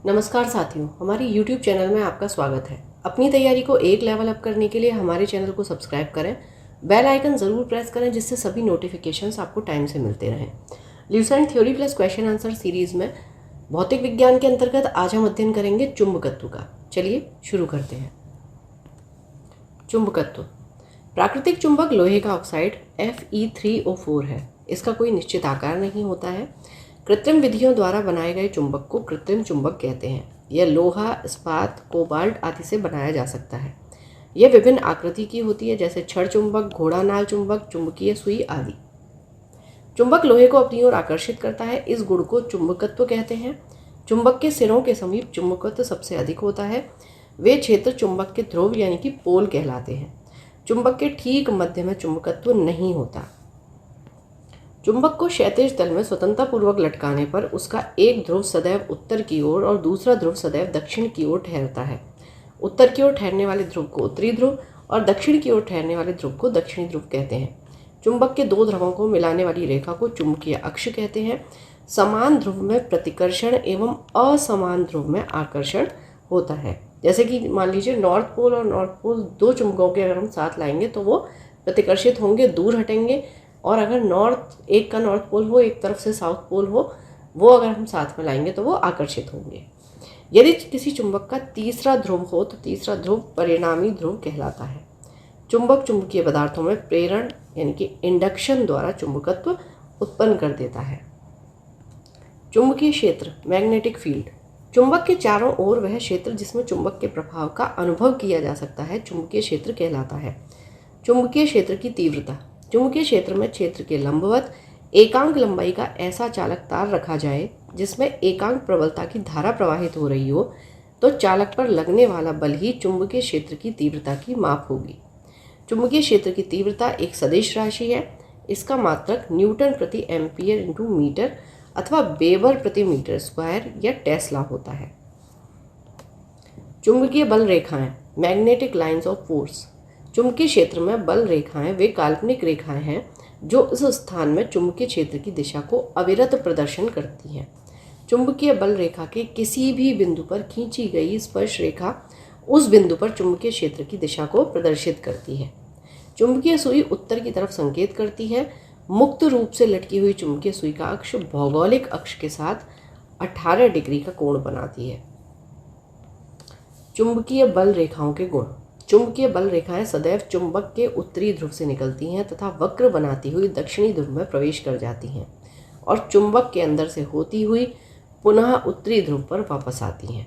नमस्कार साथियों, हमारी YouTube चैनल में आपका स्वागत है। अपनी तैयारी को एक लेवल अप करने के लिए हमारे चैनल को सब्सक्राइब करें, बेल आइकन ज़रूर प्रेस करें जिससे सभी नोटिफिकेशंस आपको टाइम से मिलते रहें। Lucent theory plus question answer series में भौतिक विज्ञान के अंतर्गत आज हम अध्ययन करेंगे चुंबकत्व का। चलिए शुरू करते हैं। चुंबकत्व। प्राकृतिक चुंबक लोहे का ऑक्साइड Fe3O4 है। इसका कोई निश्चित आकार नहीं होता है। कृत्रिम विधियों द्वारा बनाए गए चुंबक को कृत्रिम चुंबक कहते हैं। यह लोहा, इस्पात, कोबाल्ट आदि से बनाया जा सकता है। यह विभिन्न आकृति की होती है, जैसे छड़ चुंबक, घोड़ा नाल चुंबक, चुंबकीय सुई आदि। चुंबक लोहे को अपनी ओर आकर्षित करता है। इस गुण को चुंबकत्व कहते हैं। चुंबक के सिरों के समीप चुंबकत्व सबसे अधिक होता है। वे क्षेत्र चुंबक के ध्रुव यानी कि पोल कहलाते हैं। चुंबक के ठीक मध्य में चुंबकत्व नहीं होता। चुंबक को क्षैतिज तल में स्वतंत्रतापूर्वक लटकाने पर उसका एक ध्रुव सदैव उत्तर की ओर और दूसरा ध्रुव सदैव दक्षिण की ओर ठहरता है। उत्तर की ओर ठहरने वाले ध्रुव को उत्तरी ध्रुव और दक्षिण की ओर ठहरने वाले ध्रुव को दक्षिणी ध्रुव कहते हैं। चुंबक के दो ध्रुवों को मिलाने वाली रेखा को चुंबकीय अक्ष कहते हैं। समान ध्रुव में प्रतिकर्षण एवं असमान ध्रुव में आकर्षण होता है। जैसे कि मान लीजिए नॉर्थ पोल और नॉर्थ पोल, दो चुंबकों के अगर हम साथ लाएंगे तो वो प्रतिकर्षित होंगे, दूर हटेंगे। और अगर एक का नॉर्थ पोल हो, एक तरफ से साउथ पोल हो, वो अगर हम साथ में लाएंगे तो वो आकर्षित होंगे। यदि किसी चुंबक का तीसरा ध्रुव हो तो तीसरा ध्रुव परिणामी ध्रुव कहलाता है। चुंबक चुंबकीय पदार्थों में प्रेरण यानी कि इंडक्शन द्वारा चुंबकत्व उत्पन्न कर देता है। चुंबकीय क्षेत्र, मैग्नेटिक फील्ड। चुंबक के चारों ओर वह क्षेत्र जिसमें चुंबक के प्रभाव का अनुभव किया जा सकता है चुंबकीय क्षेत्र कहलाता है। चुंबकीय क्षेत्र की तीव्रता। चुंबकीय क्षेत्र में क्षेत्र के लंबवत एकांक लंबाई का ऐसा चालक तार रखा जाए जिसमें एकांक प्रबलता की धारा प्रवाहित हो रही हो तो चालक पर लगने वाला बल ही चुंबकीय क्षेत्र की तीव्रता की माप होगी। चुंबकीय क्षेत्र की तीव्रता एक सदिश राशि है। इसका मात्रक न्यूटन प्रति एम्पियर इंटू मीटर अथवा वेबर प्रति मीटर स्क्वायर या टेस्ला होता है। चुंबकीय बल रेखाएं, मैग्नेटिक लाइन्स ऑफ फोर्स। चुंबकीय क्षेत्र में बल रेखाएं वे काल्पनिक रेखाएं हैं जो उस स्थान में चुंबकीय क्षेत्र की दिशा को अविरत प्रदर्शन करती हैं। चुंबकीय बल रेखा के किसी भी बिंदु पर खींची गई स्पर्श रेखा उस बिंदु पर चुंबकीय क्षेत्र की दिशा को प्रदर्शित करती है। चुंबकीय सुई उत्तर की तरफ संकेत करती है। मुक्त रूप से लटकी हुई चुंबकीय सुई का अक्ष भौगोलिक अक्ष के साथ 18 डिग्री का कोण बनाती है। चुंबकीय बल रेखाओं के गुण। चुंबकीय बल रेखाएं सदैव चुंबक के उत्तरी ध्रुव से निकलती हैं तथा वक्र बनाती हुई दक्षिणी ध्रुव में प्रवेश कर जाती हैं और चुंबक के अंदर से होती हुई पुनः उत्तरी ध्रुव पर वापस आती हैं।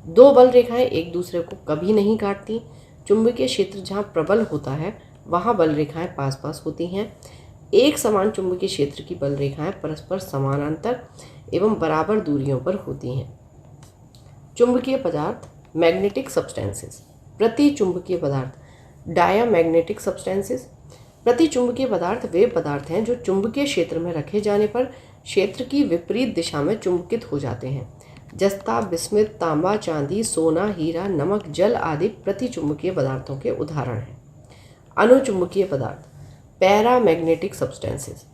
दो बल रेखाएं एक दूसरे को कभी नहीं काटती। चुंबकीय क्षेत्र जहां प्रबल होता है वहां बल रेखाएं पास पास होती हैं। एक समान चुंबकीय क्षेत्र की बल रेखाएं परस्पर समानांतर एवं बराबर दूरियों पर होती हैं। चुंबकीय पदार्थ, मैग्नेटिक सब्सटेंसेस। प्रतिचुंबकीय पदार्थ, डायामैग्नेटिक सब्सटेंसेस। प्रतिचुंबकीय पदार्थ वे पदार्थ हैं जो चुंबकीय क्षेत्र में रखे जाने पर क्षेत्र की विपरीत दिशा में चुंबकित हो जाते हैं। जस्ता, बिस्मित, तांबा, चांदी, सोना, हीरा, नमक, जल आदि प्रतिचुंबकीय पदार्थों के उदाहरण हैं। अनुचुंबकीय पदार्थ, पैरामैग्नेटिक सब्सटेंसेस।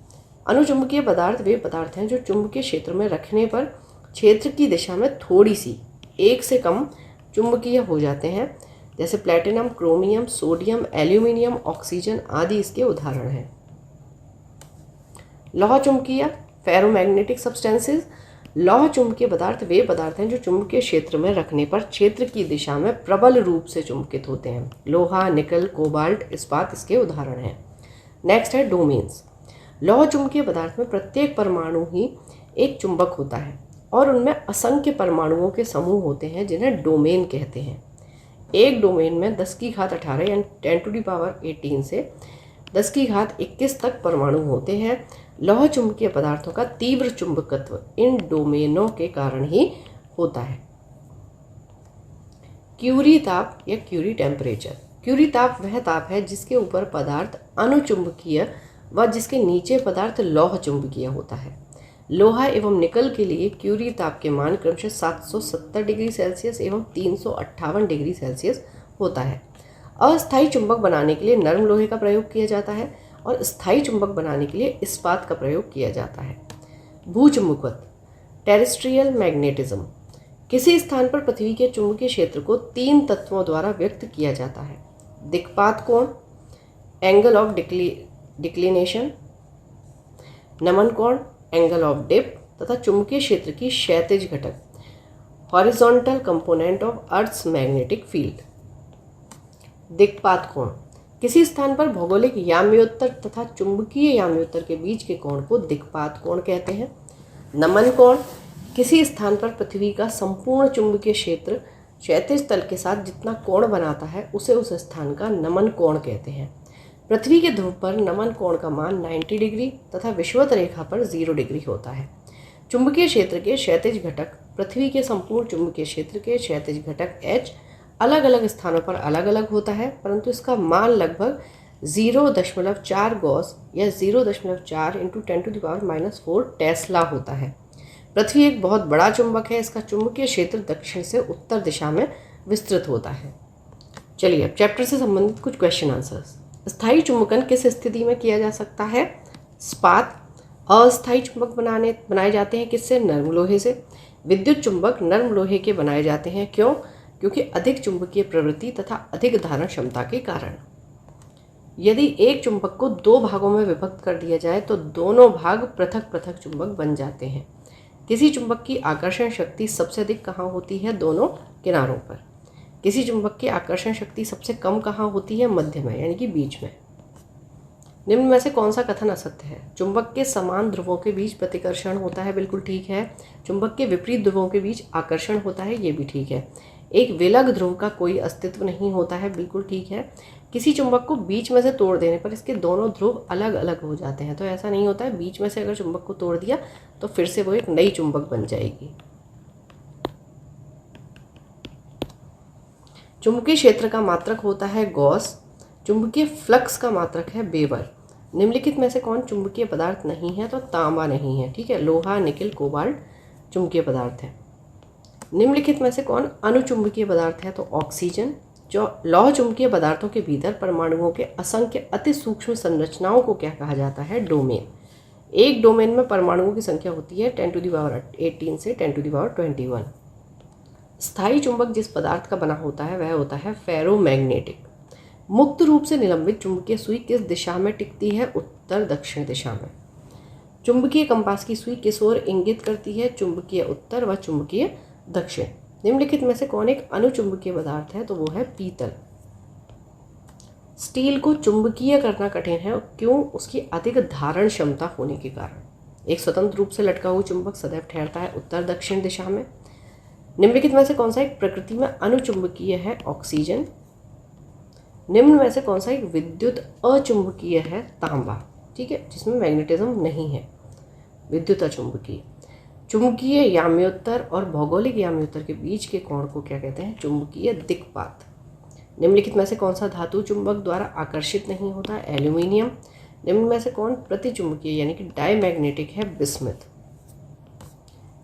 अनुचुंबकीय पदार्थ वे पदार्थ हैं जो चुंबकीय क्षेत्र में रखने पर क्षेत्र की दिशा में थोड़ी सी, एक से कम चुंबकीय हो जाते हैं, जैसे platinum, chromium, sodium, aluminium, oxygen आदि इसके उदाहरण हैं। लौह चुंबकीय, फेरोमैग्नेटिक सब्सटेंसेस। लौह चुंबकीय पदार्थ वे पदार्थ हैं जो चुंबकीय क्षेत्र में रखने पर क्षेत्र की दिशा में प्रबल रूप से चुंबकित होते हैं। लोहा, निकल, कोबाल्ट, इस्पात इसके उदाहरण हैं। नेक्स्ट है डोमेन्स। लौह चुंबकीय पदार्थ में प्रत्येक परमाणु ही एक चुंबक होता है और उनमें असंख्य परमाणुओं के समूह होते हैं जिन्हें डोमेन कहते हैं। एक डोमेन में 10 की घात 18 यानी 10 टू दी पावर 18 से 10 की घात 21 तक परमाणु होते हैं। लौह चुंबकीय पदार्थों का तीव्र चुंबकत्व इन डोमेनों के कारण ही होता है। क्यूरी ताप या क्यूरी टेम्परेचर। क्यूरी ताप वह ताप है जिसके ऊपर पदार्थ अनुचुंबकीय व जिसके नीचे पदार्थ लौह चुंबकीय होता है। लोहा एवं निकल के लिए क्यूरी ताप के मान क्रमशः 770 डिग्री सेल्सियस एवं 358 डिग्री सेल्सियस होता है। अस्थायी चुंबक बनाने के लिए नरम लोहे का प्रयोग किया जाता है और स्थायी चुंबक बनाने के लिए इस्पात का प्रयोग किया जाता है। भूचुंबकत्व, टेरेस्ट्रियल मैग्नेटिज्म। किसी स्थान पर पृथ्वी के चुंबकीय क्षेत्र को 3 तत्वों द्वारा व्यक्त किया जाता है। दिक्पात कोण, एंगल ऑफ डिक्लिनेशन, नमन कोण, एंगल ऑफ डिप, तथा चुंबकीय क्षेत्र की क्षैतिज घटक, horizontal component of earth's magnetic field. दिक्पात कोण, किसी स्थान पर भौगोलिक याम्योत्तर तथा चुंबकीय याम्योत्तर के बीच के कोण को दिक्पात कोण कहते हैं। नमन कोण, किसी स्थान पर पृथ्वी का संपूर्ण चुंबकीय क्षेत्र क्षैतिज तल के साथ जितना कोण बनाता है उसे उस स्थान का नमन कोण कहते हैं। पृथ्वी के ध्रुव पर नमन कोण का मान 90 डिग्री तथा विषुवत रेखा पर 0 डिग्री होता है। चुंबकीय क्षेत्र के क्षैतिज घटक पृथ्वी के संपूर्ण चुंबकीय क्षेत्र के क्षैतिज घटक H अलग अलग स्थानों पर अलग अलग होता है, परंतु इसका मान लगभग 0.4 गॉस या 0.4 × 10⁻⁴ टेस्ला होता है। पृथ्वी एक बहुत बड़ा चुंबक है। इसका चुंबकीय क्षेत्र दक्षिण से उत्तर दिशा में विस्तृत होता है। चलिए अब चैप्टर से संबंधित कुछ क्वेश्चन आंसर्स। स्थायी चुंबकन किस स्थिति में किया जा सकता है? इस्पात। अस्थायी चुंबक बनाए जाते हैं किससे? नर्म लोहे से। विद्युत चुंबक नर्म लोहे के बनाए जाते हैं, क्यों? क्योंकि अधिक चुंबकीय प्रवृत्ति तथा अधिक धारण क्षमता के कारण। यदि एक चुंबक को 2 भागों में विभक्त कर दिया जाए तो दोनों भाग पृथक पृथक चुंबक बन जाते हैं। किसी चुंबक की आकर्षण शक्ति सबसे अधिक कहाँ होती है? दोनों किनारों पर। किसी चुंबक की आकर्षण शक्ति सबसे कम कहाँ होती है? मध्य में, यानी कि बीच में। निम्न में से कौन सा कथन असत्य है? चुंबक के समान ध्रुवों के बीच प्रतिकर्षण होता है, बिल्कुल ठीक है। चुंबक के विपरीत ध्रुवों के बीच आकर्षण होता है, ये भी ठीक है। एक विलग ध्रुव का कोई अस्तित्व नहीं होता है, बिल्कुल ठीक है। किसी चुंबक को बीच में से तोड़ देने पर इसके दोनों ध्रुव अलग अलग हो जाते हैं, तो ऐसा नहीं होता है। बीच में से अगर चुंबक को तोड़ दिया तो फिर से वो एक नई चुंबक बन जाएगी। चुंबकीय क्षेत्र का मात्रक होता है गॉस। चुंबकीय फ्लक्स का मात्रक है वेबर। निम्नलिखित में से कौन चुंबकीय पदार्थ नहीं है? तो तांबा नहीं है, ठीक है। लोहा, निकिल, कोबाल्ट चुंबकीय पदार्थ है। निम्नलिखित में से कौन अनुचुंबकीय पदार्थ है? तो ऑक्सीजन। जो लौह चुंबकीय पदार्थों के भीतर परमाणुओं के असंख्य अति सूक्ष्म संरचनाओं को क्या कहा जाता है? डोमेन। एक डोमेन में परमाणुओं की संख्या होती है 10⁻18 से 10⁻21। स्थायी चुंबक जिस पदार्थ का बना होता है वह होता है फेरोमैग्नेटिक। मुक्त रूप से निलंबित चुंबकीय सुई किस दिशा में टिकती है? उत्तर दक्षिण दिशा में। चुंबकीय कंपास की सुई किस ओर इंगित करती है? चुंबकीय उत्तर व चुंबकीय दक्षिण। निम्नलिखित में से कौन एक अनुचुंबकीय पदार्थ है? तो वो है पीतल। स्टील को चुंबकीय करना कठिन है, क्यों? उसकी अधिक धारण क्षमता होने के कारण। एक स्वतंत्र रूप से लटका हुआ चुंबक सदैव ठहरता है उत्तर दक्षिण दिशा में। निम्नलिखित में से कौन सा एक प्रकृति में अनुचुंबकीय है? ऑक्सीजन। निम्न में से कौन सा एक विद्युत अचुंबकीय है? तांबा, ठीक है, जिसमें मैग्नेटिज्म नहीं है, विद्युत अचुंबकीय। चुंबकीय याम्योत्तर और भौगोलिक याम्योत्तर के बीच के कोण को क्या कहते हैं? चुंबकीय दिक्पात। निम्नलिखित में से कौन सा धातु चुंबक द्वारा आकर्षित नहीं होता? एल्यूमिनियम। निम्न में से कौन प्रतिचुंबकीय यानी कि डायमैग्नेटिक है? बिस्मथ।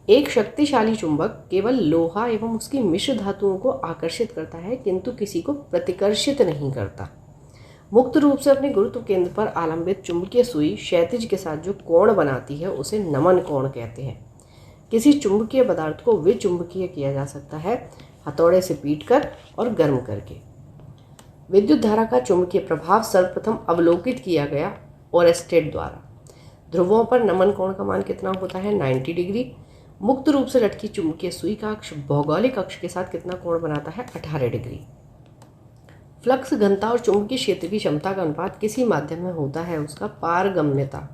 एक शक्तिशाली चुंबक केवल लोहा एवं उसकी मिश्र धातुओं को आकर्षित करता है, किंतु किसी को प्रतिकर्षित नहीं करता। मुक्त रूप से अपने गुरुत्व केंद्र पर आलंबित चुंबकीय सुई क्षैतिज के साथ जो कोण बनाती है उसे नमन कोण कहते हैं। किसी चुंबकीय पदार्थ को विचुंबकीय किया जा सकता है हथौड़े से पीटकर और गर्म करके। विद्युत धारा का चुंबकीय प्रभाव सर्वप्रथम अवलोकित किया गया ओरेस्टेड द्वारा। ध्रुवों पर नमन कोण का मान कितना होता है? 90 डिग्री। मुक्त रूप से लटकी चुंबकीय सुई का अक्ष भौगोलिक अक्ष के साथ कितना कोण बनाता है? 18 डिग्री। फ्लक्स घनता और चुंबकीय क्षेत्र की क्षमता का अनुपात किसी माध्यम में होता है उसका पारगम्यता।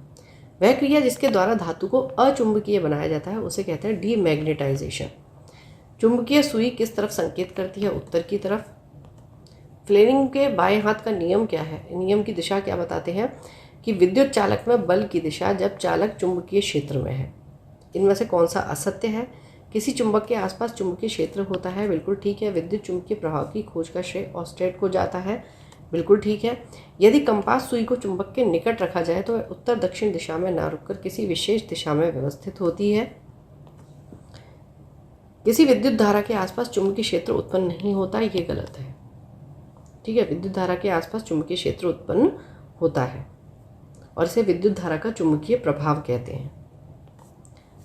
वह क्रिया जिसके द्वारा धातु को अचुंबकीय बनाया जाता है उसे कहते हैं डीमैग्नेटाइजेशन। चुंबकीय सुई किस तरफ संकेत करती है? उत्तर की तरफ। फ्लेमिंग के बाएं हाथ का नियम क्या है? नियम की दिशा क्या बताते हैं? कि विद्युत चालक में बल की दिशा जब चालक चुंबकीय क्षेत्र में है। इनमें से कौन सा असत्य है? किसी चुंबक के आसपास चुंबकीय क्षेत्र होता है, बिल्कुल ठीक है। विद्युत चुंबकीय प्रभाव की खोज का श्रेय ऑस्टेड को जाता है, बिल्कुल ठीक है। यदि कंपास सुई को चुंबक के निकट रखा जाए तो वह उत्तर दक्षिण दिशा में न रुककर किसी विशेष दिशा में व्यवस्थित होती है। किसी विद्युत धारा के आसपास चुंबकीय क्षेत्र उत्पन्न नहीं होता, ये गलत है, ठीक है। विद्युत धारा के आसपास चुंबकीय क्षेत्र उत्पन्न होता है और इसे विद्युत धारा का चुंबकीय प्रभाव कहते हैं।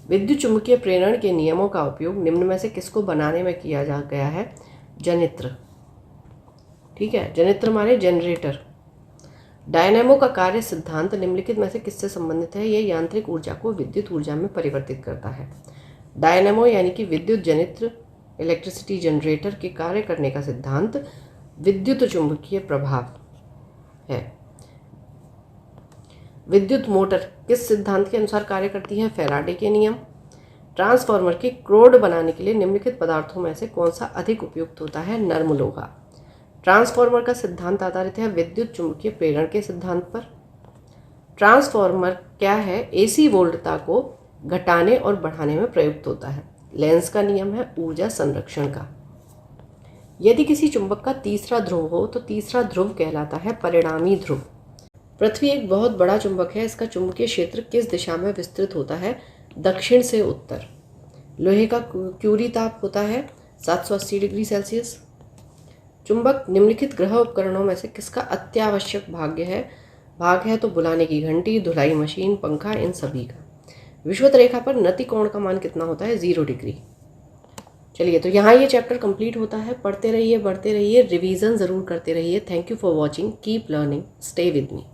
विद्युत चुम्बकीय प्रेरण के नियमों का उपयोग निम्न में से किसको बनाने में किया जा गया है? जनित्र। ठीक है, जनित्र माने जनरेटर। डायनेमो का कार्य सिद्धांत निम्नलिखित में से किससे संबंधित है? यह यांत्रिक ऊर्जा को विद्युत ऊर्जा में परिवर्तित करता है। डायनेमो यानी कि विद्युत जनित्र, इलेक्ट्रिसिटी जनरेटर के कार्य करने का सिद्धांत विद्युत चुंबकीय प्रभाव है। विद्युत मोटर किस सिद्धांत के अनुसार कार्य करती है? फैराडे के नियम। ट्रांसफार्मर के क्रोड बनाने के लिए निम्नलिखित पदार्थों में से कौन सा अधिक उपयुक्त होता है? नर्म लोहा। ट्रांसफार्मर का सिद्धांत आधारित है विद्युत चुंबकीय प्रेरण के सिद्धांत पर। ट्रांसफार्मर क्या है? एसी वोल्टता को घटाने और बढ़ाने में प्रयुक्त होता है। लेंस का नियम है ऊर्जा संरक्षण का। यदि किसी चुंबक का तीसरा ध्रुव हो तो तीसरा ध्रुव कहलाता है परिणामी ध्रुव। पृथ्वी एक बहुत बड़ा चुंबक है। इसका चुंबकीय क्षेत्र किस दिशा में विस्तृत होता है? दक्षिण से उत्तर। लोहे का क्यूरी ताप होता है 780 डिग्री सेल्सियस। चुंबक निम्नलिखित गृह उपकरणों में से किसका अत्यावश्यक भाग है? तो बुलाने की घंटी, धुलाई मशीन, पंखा, इन सभी का। विषुवत रेखा पर नति कोण का मान कितना होता है? 0 डिग्री। चलिए, तो यहाँ ये चैप्टर कंप्लीट होता है। पढ़ते रहिए, बढ़ते रहिए, रिवीजन ज़रूर करते रहिए। Thank you for watching. Keep learning, stay with me.